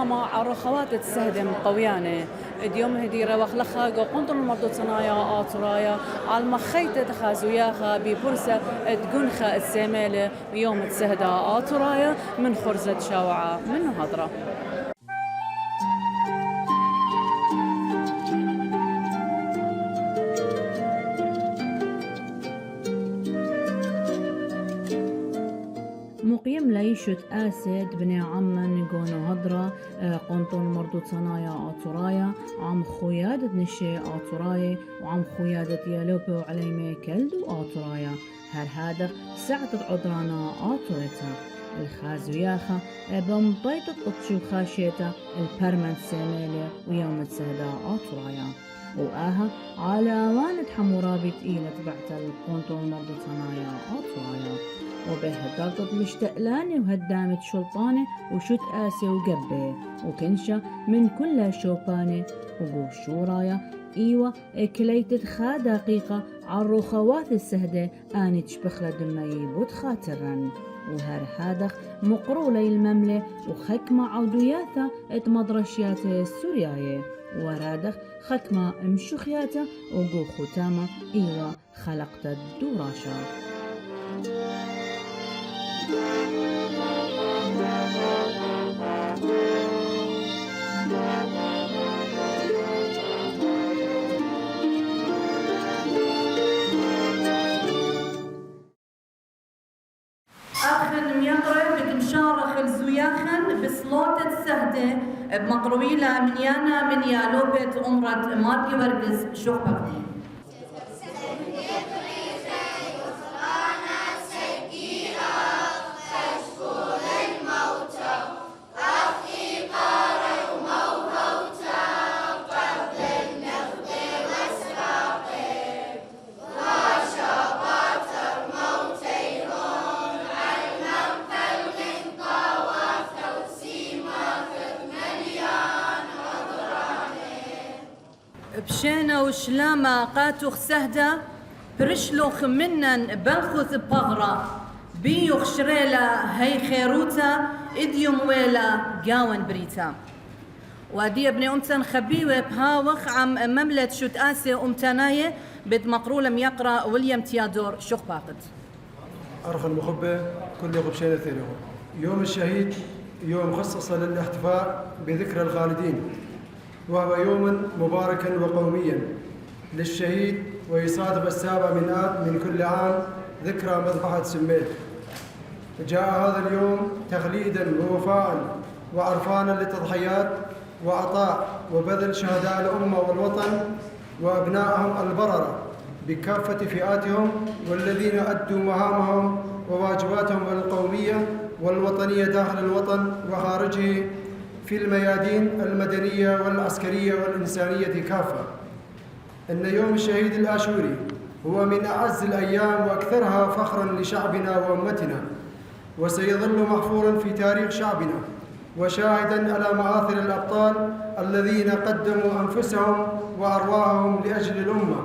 مع الرخوات تستهدم قويانة اليوم هديرة وخلخها قنطر المردود صنايا آطرايا على المخيطة تخازوياخا ببرسة تقنخة السيميلة ويوم تسهدا آطرايا من خرزة شاوعة من هضرة. مقيم ليشت آسد بني عمان قونو هضرة قنطون مردود صنايا آطرايا عم خويادة نشي آطرايا وعم خويادة يالوبي وعليمي كلدو آطرايا هر ساعة عدرانا آطريتا الخازوياخا بمبيتة قطشو خاشيتا البرمنت سيميلي ويوم تسهدا آطرايا وآها على وانت حمورابي تقيلة بعت القنطون مردود صنايا آطرايا وبه ضغط مشتقلاني وهدامة شلطانة وشت آسي وقبه وكنشة من كل شوبانة وقو شورايا إيوة كليتت خا دقيقة عالرخوات السهدة آني تشبخلة دمي بود خاطرا وهر هادخ مقرولي المملة وخكمة عودياتا اتمدرشيات السورياية ورادخ خكمة مشوخياتا وقو ختامة إيوة خلقت الدوراشا. آخر ميقرب بتمشارخ الزوياخن بصلوت السهدة بمقرويلة من يانا من يالوبت أمرت ماركي ورقز شوخبقني. بشينا وشلاما قاتوخ سهدة برشلوخ منن بلخوث بغرة بيوخ شريلا هي خيروتا إديوم ويلا قاون بريتا وادي ابن أمتن خبيوة بهاوخ عم مملة شوت آسيا أمتناية بد مقرولم يقرأ ويليام تيادور شوخ باقد أرخ المخبة كل يوم بشينا ثاني يوم الشهيد يوم مخصص للاحتفاء بذكرى الخالدين وهو يوم مباركا وقوميا للشهيد ويصادف 7 من آب من كل عام ذكرى مذبحة سميت. جاء هذا اليوم تخليدا ووفاء وعرفانا للتضحيات وعطاء وبذل شهداء الأمة والوطن وأبنائهم البررة بكافة فئاتهم والذين أدوا مهامهم وواجباتهم القومية والوطنية داخل الوطن وخارجه في الميادين المدنية والعسكرية والإنسانية كافة. إن يوم الشهيد الآشوري هو من أعز الأيام وأكثرها فخراً لشعبنا وأمتنا، وسيظل محفوراً في تاريخ شعبنا وشاهداً على مآثر الأبطال الذين قدموا أنفسهم وأرواحهم لأجل الأمة،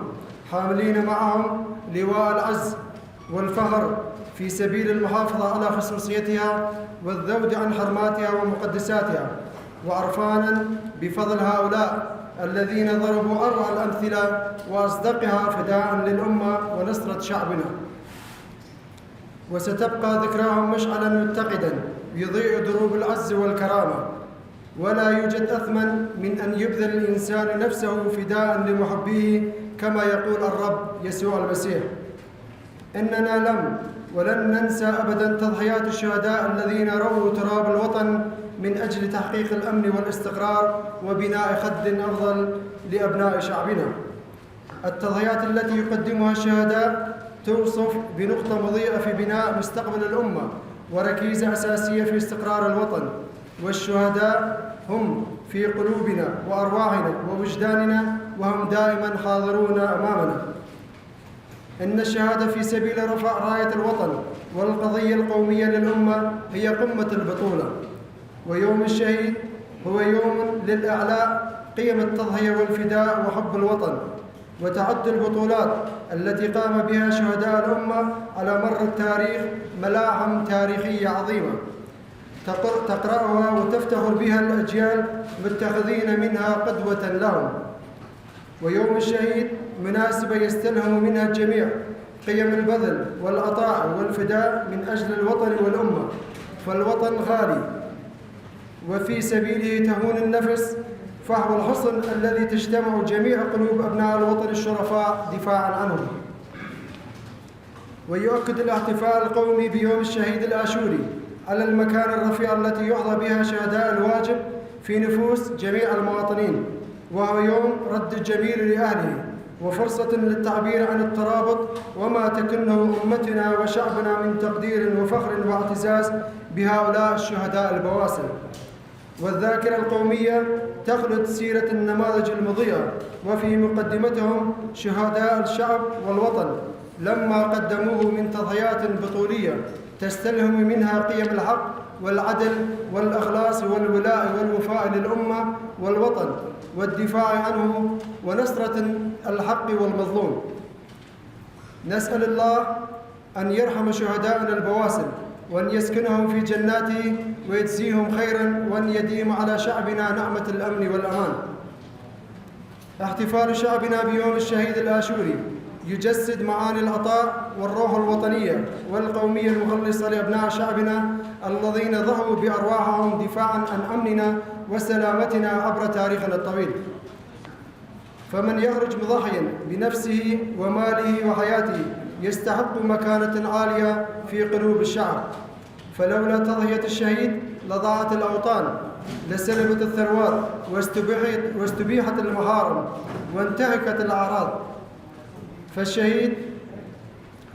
حاملين معهم لواء العز والفخر في سبيل المحافظة على خصوصيتها والذود عن حرماتها ومقدساتها، وعرفانا بفضل هؤلاء الذين ضربوا أروع الأمثلة وأصدقها فداء للأمة ونصرة شعبنا. وستبقى ذكراهم مشعلا متقدا يضيء دروب العز والكرامة، ولا يوجد أثمن من أن يبذل الإنسان نفسه فداء لمحبيه كما يقول الرب يسوع المسيح: إننا لم ولن ننسى أبداً تضحيات الشهداء الذين رووا تراب الوطن من أجل تحقيق الأمن والاستقرار وبناء خد أفضل لأبناء شعبنا. التضحيات التي يقدمها الشهداء توصف بنقطة مضيئة في بناء مستقبل الأمة وركيزة أساسية في استقرار الوطن، والشهداء هم في قلوبنا وأرواحنا ووجداننا، وهم دائماً حاضرون أمامنا. إن الشهادة في سبيل رفع راية الوطن والقضية القومية للأمة هي قمة البطولة، ويوم الشهيد هو يوم للإعلاء قيم التضحية والفداء وحب الوطن، وتعد البطولات التي قام بها شهداء الأمة على مر التاريخ ملاحم تاريخية عظيمة تقرأها وتفتخر بها الأجيال متخذين منها قدوة لهم. ويوم الشهيد مناسبة يستلهم منها الجميع قيم البذل والعطاء والفداء من أجل الوطن والأمة، فالوطن غالي وفي سبيله تهون النفس، فهو الحصن الذي تجتمع جميع قلوب أبناء الوطن الشرفاء دفاعاً عنه. ويؤكد الاحتفال القومي بيوم الشهيد الآشوري على المكانة الرفيعة التي يحظى بها شهداء الواجب في نفوس جميع المواطنين، وهو يوم رد الجميل لأهله وفرصة للتعبير عن الترابط وما تكنه أمتنا وشعبنا من تقدير وفخر واعتزاز بهؤلاء الشهداء البواسل. والذاكرة القومية تخلد سيرة النماذج المضيئة، وفي مقدمتهم شهداء الشعب والوطن لما قدموه من تضحيات بطولية تستلهم منها قيم الحق والعدل والإخلاص والولاء والوفاء للأمة والوطن والدفاع عنه ونصرة الحق والمظلوم. نسأل الله أن يرحم شهداءنا البواسل وأن يسكنهم في جناته ويجزيهم خيرا، وأن يديم على شعبنا نعمة الأمن والأمان. احتفال شعبنا بيوم الشهيد الآشوري يجسد معاني العطاء والروح الوطنية والقومية المخلصة لأبناء شعبنا الذين ضحوا بأرواحهم دفاعاً عن أمننا وسلامتنا عبر تاريخنا الطويل. فمن يخرج مضحياً بنفسه وماله وحياته يستحق مكانة عالية في قلوب الشعب، فلولا تضحية الشهيد لضاعت الأوطان، لسلبت الثروات واستبيحت المحارم وانتهكت الأعراض. فالشهيد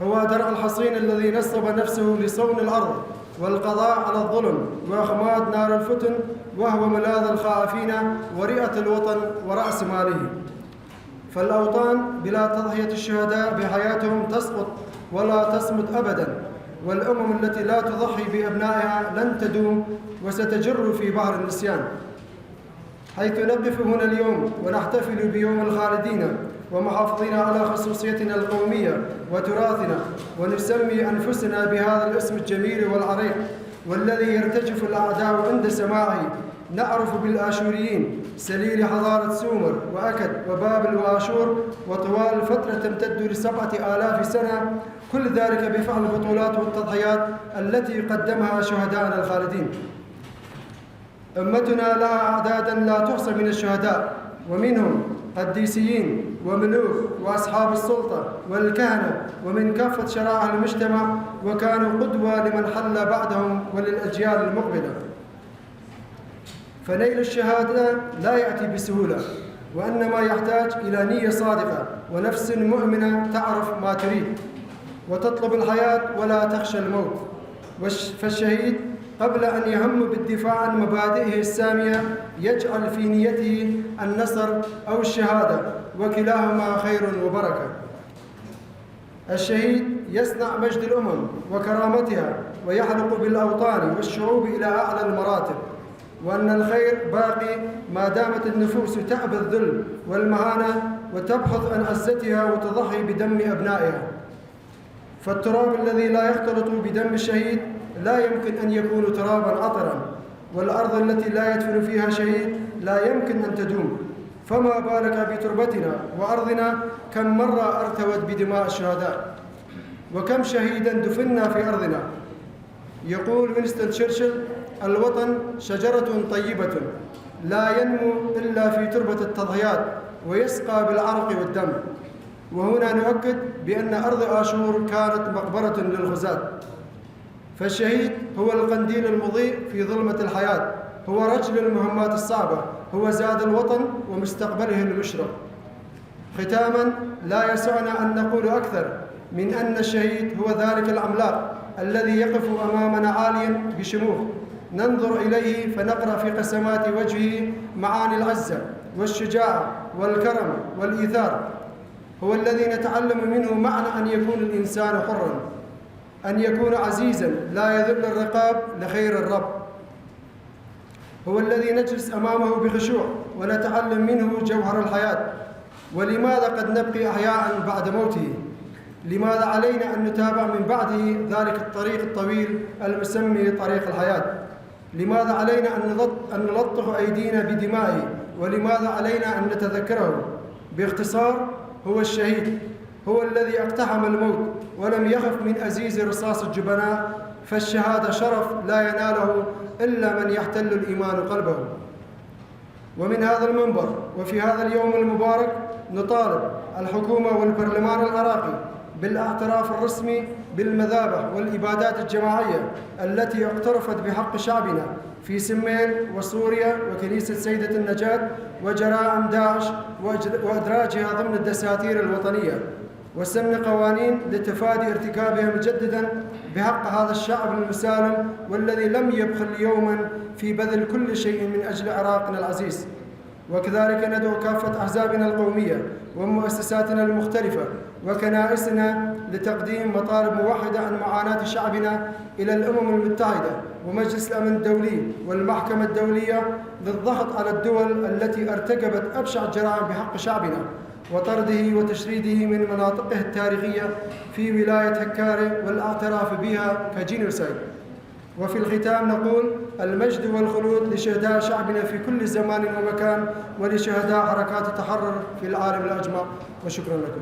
هو درع الحصين الذي نصب نفسه لصون الأرض والقضاء على الظلم وإخماد نار الفتن، وهو ملاذ الخائفين ورئة الوطن ورأس ماله. فالأوطان بلا تضحية الشهداء بحياتهم تسقط ولا تصمد أبداً، والأمم التي لا تضحي بأبنائها لن تدوم وستجر في بحر النسيان. حيث نقف هنا اليوم ونحتفل بيوم الخالدين ومحافظين على خصوصيتنا القومية وتراثنا، ونسمي أنفسنا بهذا الاسم الجميل والعريق والذي يرتجف الأعداء عند سماعه، نعرف بالآشوريين سليل حضارة سومر وأكد وبابل وآشور، وطوال فترة تمتد ل7,000 سنة، كل ذلك بفعل البطولات والتضحيات التي قدمها شهداءنا الخالدين. أمتنا لها أعدادا لا تحصى من الشهداء، ومنهم قديسيين وملوك وأصحاب السلطة والكهنة ومن كافة شرائح المجتمع، وكانوا قدوة لمن حل بعدهم وللأجيال المقبلة. فنيل الشهادة لا يأتي بسهولة، وإنما يحتاج إلى نية صادقة ونفس مؤمنة تعرف ما تريد وتطلب الحياة ولا تخشى الموت. فالشهيد قبل أن يهم بالدفاع عن مبادئه السامية يجعل في نيته النصر أو الشهادة، وكلاهما خير وبركة. الشهيد يصنع مجد الأمم وكرامتها ويحلق بالأوطان والشعوب إلى أعلى المراتب، وأن الخير باقي ما دامت النفوس تعبى الذل والمهانة وتبحث عن عزتها وتضحي بدم أبنائها. فالتراب الذي لا يختلط بدم الشهيد لا يمكن أن يكون ترابا عطرا، والأرض التي لا يدفن فيها شهيد لا يمكن أن تدوم، فما بالك بتربتنا وأرضنا كم مرة ارتوت بدماء الشهداء، وكم شهيدا دفنا في أرضنا. يقول وينستون تشرشل: الوطن شجرة طيبة لا ينمو إلا في تربة التضحيات ويسقى بالعرق والدم. وهنا نؤكد بأن أرض آشور كانت مقبرة للغزاة. فالشهيد هو القنديل المضيء في ظلمة الحياة، هو رجل المهمات الصعبة، هو زاد الوطن ومستقبله المشرق. ختاما، لا يسعنا أن نقول أكثر من أن الشهيد هو ذلك العملاق الذي يقف أمامنا عاليا بشموخ، ننظر إليه فنقرأ في قسمات وجهه معاني العزة والشجاعة والكرم والإيثار. هو الذي نتعلم منه معنى أن يكون الإنسان حرا، أن يكون عزيزا لا يذل الرقاب لخير الرب. هو الذي نجلس أمامه بخشوع ونتعلم منه جوهر الحياة. ولماذا قد نبقي أحياء بعد موته؟ لماذا علينا أن نتابع من بعده ذلك الطريق الطويل المسمي طريق الحياة؟ لماذا علينا أن نلطخ أيدينا بدمائه؟ ولماذا علينا أن نتذكره؟ باختصار، هو الشهيد، هو الذي اقتحم الموت ولم يخف من أزيز رصاص الجبناء، فالشهادة شرف لا يناله إلا من يحتل الإيمان قلبه. ومن هذا المنبر وفي هذا اليوم المبارك نطالب الحكومة والبرلمان العراقي بالاعتراف الرسمي بالمذابح والإبادات الجماعية التي اقترفت بحق شعبنا في سمين وسوريا وكنيسة سيدة النجاة وجرائم داعش وإدراجها ضمن الدساتير الوطنية، وسن قوانين لتفادي ارتكابها مجددا بحق هذا الشعب المسالم والذي لم يبخل يوما في بذل كل شيء من أجل عراقنا العزيز. وكذلك ندعو كافة أحزابنا القومية ومؤسساتنا المختلفة وكنائسنا لتقديم مطالب موحدة عن معاناة شعبنا إلى الأمم المتحدة ومجلس الأمن الدولي والمحكمة الدولية للضغط على الدول التي ارتكبت أبشع الجرائم بحق شعبنا وطرده وتشريده من مناطقه التاريخية في ولاية هكاري والاعتراف بها كجينوسايد. وفي الختام نقول المجد والخلود لشهداء شعبنا في كل زمان ومكان ولشهداء حركات التحرر في العالم الأجمع، وشكرا لكم.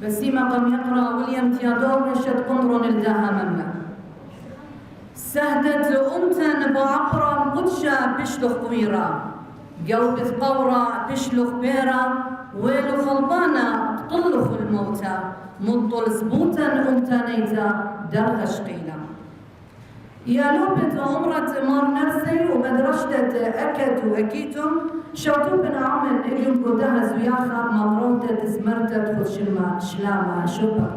بسيما قم يقرأ ويليام تيادور نشد قنطرون الداها مما سهدت أمتن بعقرا قدشا بشلخ قويرا قوبث قورا بشلخ بيرا ويلو خلبانا طلخ الموتى مطل زبوتا أمتانيتا درخش قيلا يا لوبت عمرة مار نرسي ومدرشتة أكد وأكيتم شوتو بن عمل اليوم قدها زوياخا ممرونتة تزمرتة خد شلامة شوبر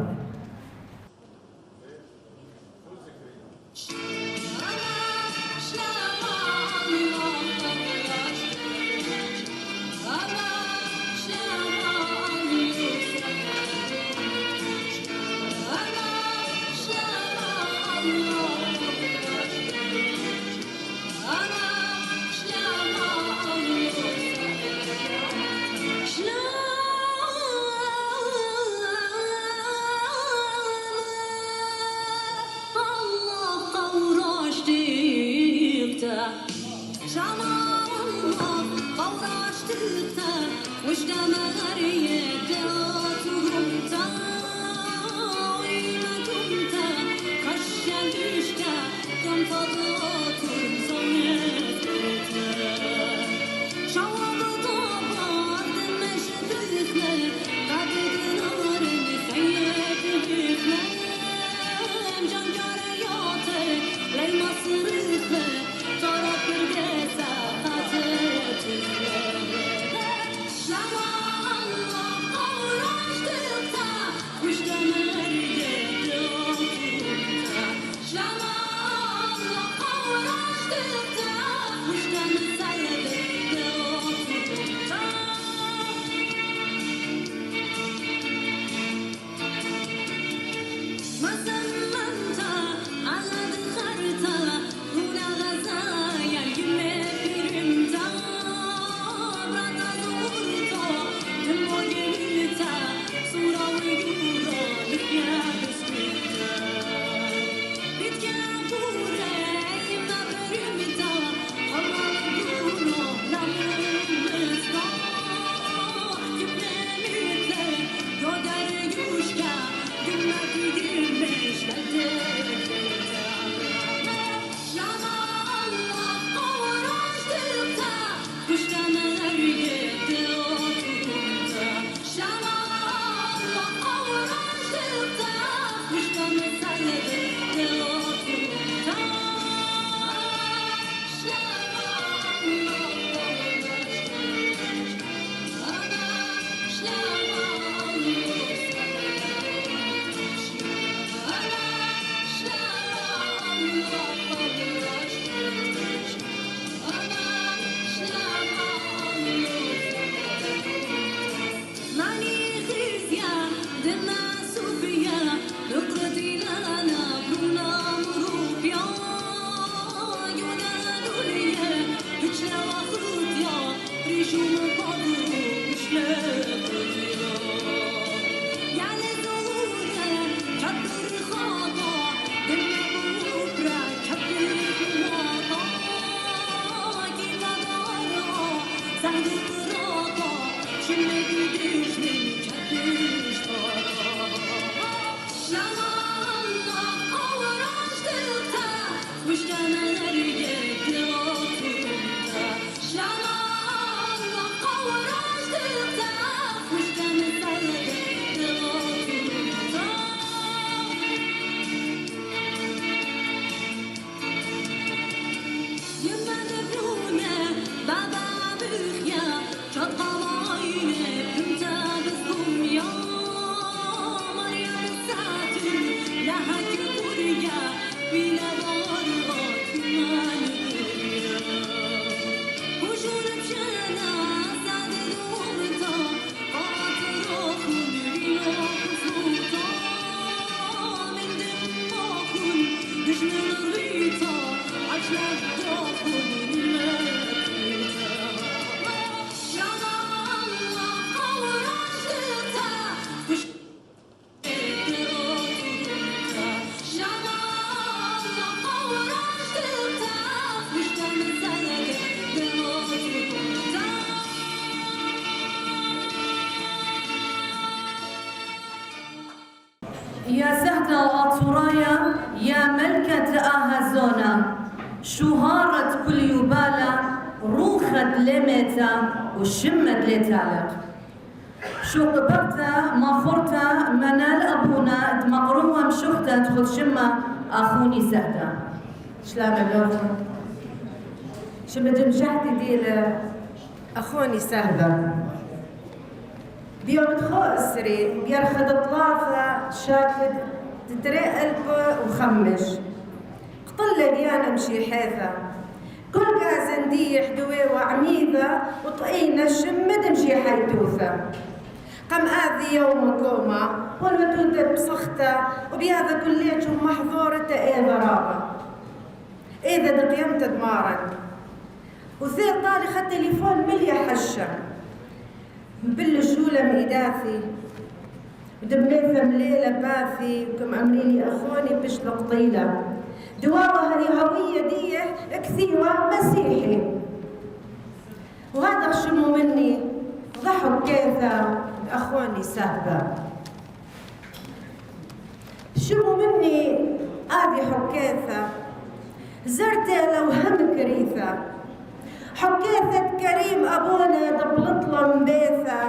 Kapır khada, dil me bubra, kapır وأطرايا يا ملكة أهازونا شهارة كل يبالة روخد لميتا وشمد لتالق شو قبرتا ما فرتا منال أبونا دمقروها مشوختا تخد شمة أخوني سهدا شلام اللوفة شو بتمشحتي دي أخوني سهدا بيوم تخو السري بيرخد طلافة شاكد تتري قلبه وخمش قطلة ديانا مشي حيثة كل كازندية حدوي وعميدة وطقينا الشمة تمشي حيتوثة قم آذي يوم كوما والمتوتة بسخته وبهذا كليته محظورته إذا رابا إذا دقيمت دمارا وثير طالي خد تليفون مليا حشة مبلشولة ميداثي ودميثة مليلة باثي وكم أمريني أخوني بشلق طيلة دواوة هوية دي كثيرة مسيحي وهذا شموا مني ضحك كيثة أخواني سهبة شموا مني هذه حكيثة زرته لو هم كريثة حكيثة كريم أبونا دبلط مبيثة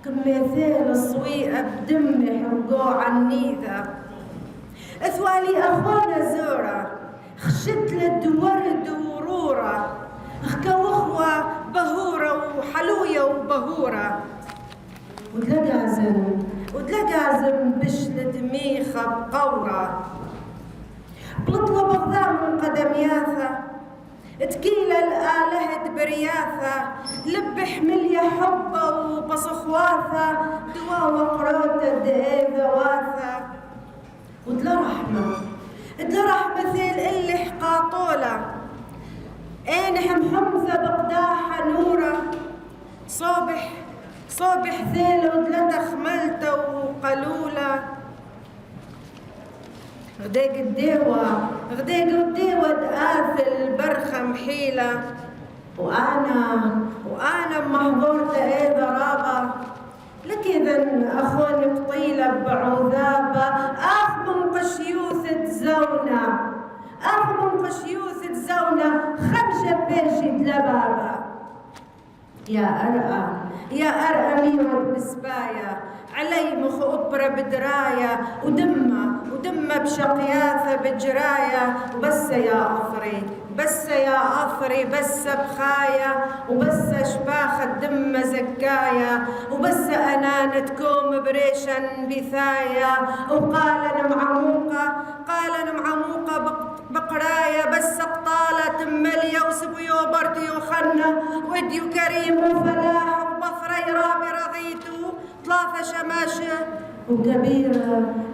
كميثيل الصويقة بدمي حقوع عنيذة اثوالي أخوانا زورة خشت ورد ورورة اخوة بهورة وحلوية وبهورة ودلقازم بشلة ميخة بقورة بلطلة بغضاء من قدم ياثة تكيلة الآلهة برياثة لب حملية حبة وبصخواثة دواء وقروتة دقيقة واثة ودلا رحمة ثيل اللي حقاطولة عينهم حمزة بقداحة نورة صبح ثيل ودلا تخملته وقلولة غديق الديوة دقاثل برخة محيلة وأنا محظورته إذا رابة لك إذن أخوني بطيلة بعوذابة أخ من قشيوثة زونة خمسة بيشي دلبابة يا أرقى ميوة بسباية علي مخ أبرة بدراية ودمة بشقياثة بجراية وبس يا أفري بس بخاية وبس شباخة دمة زكاية وبس أنانة كوم بريشن بثاية وقال أنا معموقة بقراية بس قطالة تملية وسبيو برتي وخنة وديو كريم وفلاح وبصري رابي رضيتو ثلاثة شماشة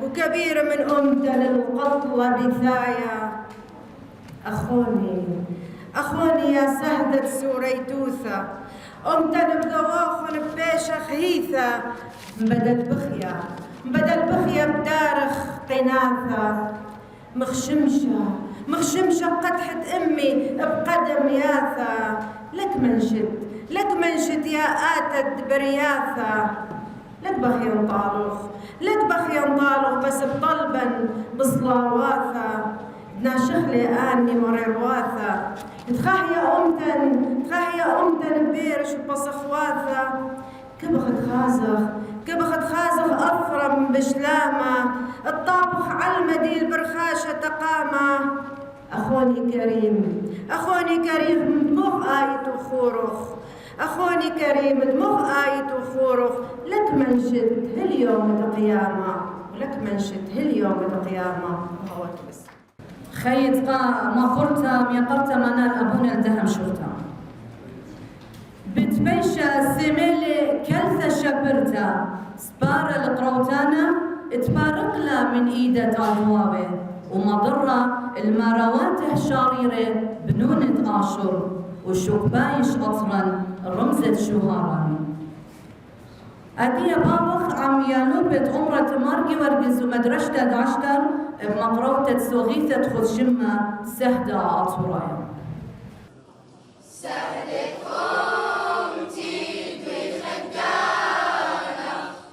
وكبيرة من أمتى للقطلة بثاية أخوني يا سهدة سوريتوثة أمتى بضواخن ببيشة خهيثة بدل بخية بدارخ قناثة مخشمشة قدحة أمي بقدم ياثة لك منشد يا آتت برياثة لك بخي انطالوخ بس بطلبا بصلاواثة ناشخلي آني مريرواثة تخاح يا أمتن بيرش بصخواثة كبخت خازخ أفرم بشلامة الطابخ علمدي البرخاشة تقامة أخوني كريم دموخ آية وخورخ أخوني كريم دموخ آية وخورخ لك منشد هاليوم القيامة هو بس خيط ما فرتا ميقرتا منال أبونا الدهم شرطا بتبيشا سيميلي كلثة شبرتا سبارة القروتانا اتبارقلا من إيدة طالواوي ومضرة المراوات شاريرة بنونة آشر وشوكبايش أطرا رمزة شهارا أدية بابخ عم يانوبة أمرة مارجي ورقز ومدرشتة دعشتر بمقروتة سوغيثة خذ شمة سهدة أطورايا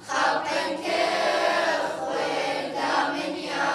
خلقا كيخ ويدا من يا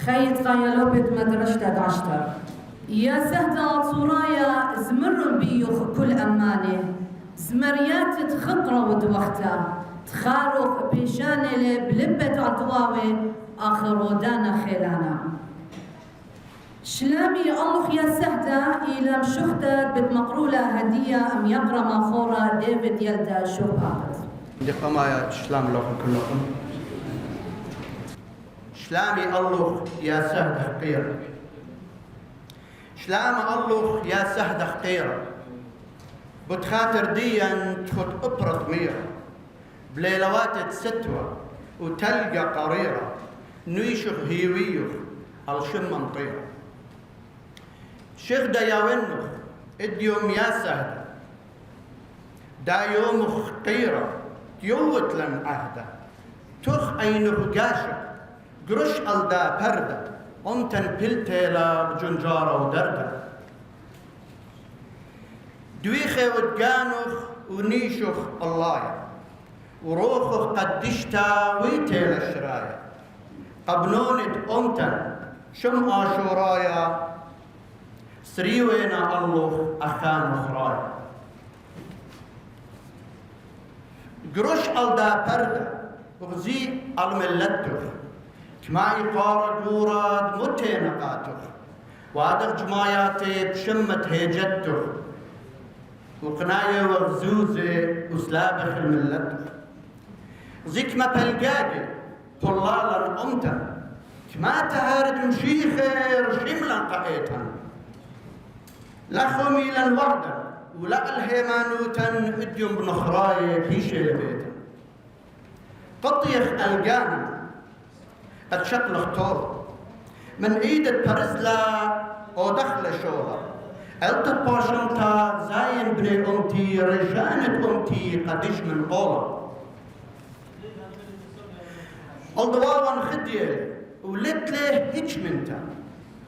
خيط قايلوبت مدرسة داشتر. يا سهدة صورايا زمر بيوخ كل أمانة زمريات تخطرة ودوخته تخاروخ بيشانة بلبة عطواوي آخر ودانا خيلانا شلامي الله يا سهدة إلى مشختر بتمقرولة هدية أم يقرأ ماخورة ديفيد يلدا شوبات دقما شلام لكم كلكم شلامي الله يا سهدة خقيرة شلام الله يا سهدة خقيرة بتخاطر ديا تخط أبرط ميرة بليلوات ستوى وتلقى قريرة نيشخ هيويخ الشم مطيرة شيخ دا ياونخ اديوم يا سهدة دا يوم خقيرة يوت لن عهدة تخ أينخ قاشق قرش ألدا بردة أمتن بلتيلا بجنجارة ودردة دويخي ودقانخ ونيشخ الله وروخخ قدشتا ويتيلا الشرايا قبنونت أمتن شم آشورايا سريوينا الله أخان خرايا قرش ألدا بردة وغزي الملتخ كما يقار دوراد متين قاتخ وادق جماياتي بشمت هيجتخ وقناية وغزوزة وسلابخ الملتخ زيك ما بلقاقي طلالا أمتا كما تهارد مشيخر شملا قائتا لا خميلا وردا ولا الهيمانوتا اديم بنخراي كيشي لبيتا قطيخ القانا اتشكل اختار من ايد برزلا او دخل شورا التت باشنتا زاين بني امتي رجانت امتي قديش من قولا الضواوان خديه ولتله هيج منتا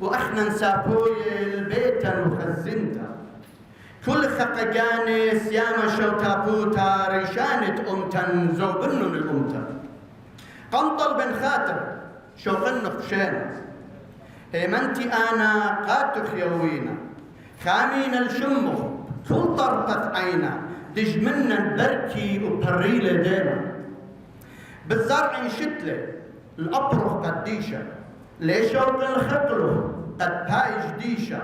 واحنا نسابوي البيتا وخزنتا كل خققاني سياما شوتابوتا ريشانت امتا زوبنن الامتا قنطل بن خاتم شوقن خشانا هيمنتي انا قاتخ يوينا خامين الشمخ كل طرقة عينا دجمنا بركي وبريلة دينا بالزرع شتلة الأبرخ قديشة ليش شوق الخطره قد بايج ديشة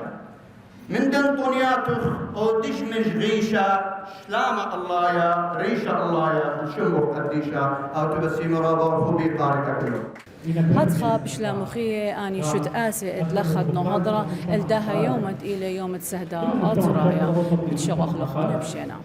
من دنطونياتخ او ديش مجغيشة شلامة الله يا ريشة الله يا الشمخ قديشة او تبسي مرابا وخوبي قاركة كله هتخا بشلامخية أني شت آسي اتلخد نهضرة الدها يومت إلى يوم تسهدا أطرايا بتشغخ لخون بشينا